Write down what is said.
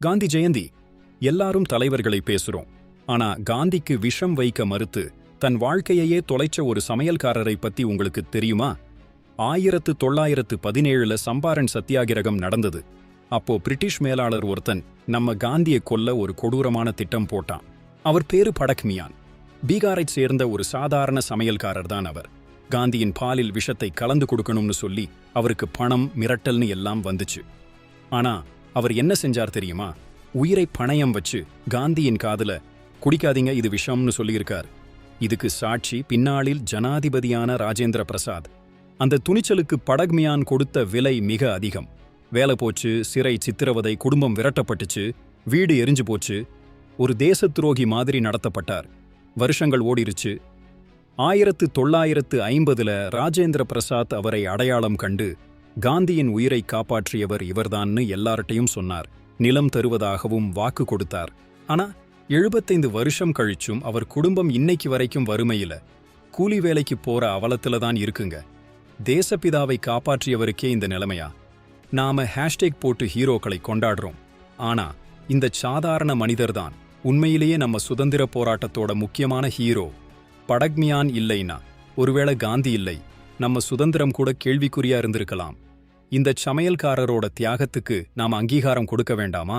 காந்தி ஜெயந்தி. எல்லாரும் தலைவர்களை பேசுறோம். ஆனா காந்திக்கு விஷம் வைக்க மறுத்து தன் வாழ்க்கையையே தொலைச்ச ஒரு சமையல்காரரை பத்தி உங்களுக்கு தெரியுமா? 1917 சம்பாரன் சத்தியாகிரகம் நடந்தது. அப்போ பிரிட்டிஷ் மேலாளர் ஒருத்தன் நம்ம காந்தியை கொல்ல ஒரு கொடூரமான திட்டம் போட்டான். அவர் பேரு படக்மியான். பீகாரைச் சேர்ந்த ஒரு சாதாரண சமையல்காரர் தான் அவர். காந்தியின் பாலில் விஷத்தை கலந்து கொடுக்கணும்னு சொல்லி அவருக்கு பணம், மிரட்டல்னு எல்லாம் வந்துச்சு. ஆனா அவர் என்ன செஞ்சார் தெரியுமா? உயிரை பணயம் வச்சு காந்தியின் காதுல குடிக்காதீங்க, இது விஷம்னு சொல்லியிருக்கார். இதுக்கு சாட்சி பின்னாளில் ஜனாதிபதியான ராஜேந்திர பிரசாத். அந்த துணிச்சலுக்கு படக்மியான் கொடுத்த விலை மிக அதிகம். வேலை போச்சு, சிறை, சித்திரவதை, குடும்பம் விரட்டப்பட்டுச்சு, வீடு எரிஞ்சு போச்சு. ஒரு தேச துரோகி மாதிரி நடத்தப்பட்டார். வருஷங்கள் ஓடிருச்சு. 1950 ராஜேந்திர பிரசாத் அவரை அடையாளம் கண்டு காந்தியின் உயிரை காப்பாற்றியவர் இவர்தான்னு எல்லார்ட்டையும் சொன்னார். நிலம் தருவதாகவும் வாக்கு கொடுத்தார். ஆனா 75 வருஷம் கழிச்சும் அவர் குடும்பம் இன்னைக்கு வரைக்கும் வறுமையில, கூலி வேலைக்கு போற அவலத்துல தான் இருக்குங்க. தேசப்பிதாவை காப்பாற்றியவருக்கே இந்த நிலைமையா? நாம ஹேஷ்டேக் போட்டு ஹீரோக்களை கொண்டாடுறோம். ஆனா இந்த சாதாரண மனிதர்தான் உண்மையிலேயே நம்ம சுதந்திர போராட்டத்தோட முக்கியமான ஹீரோ. படக்மியான் இல்லைனா, ஒருவேளை காந்தி இல்லை, நம்ம சுதந்திரம் கூட கேள்விக்குறியா இருந்திருக்கலாம். இந்த சமையல்காரரோட தியாகத்துக்கு நாம அங்கீகாரம் கொடுக்க வேண்டாமா?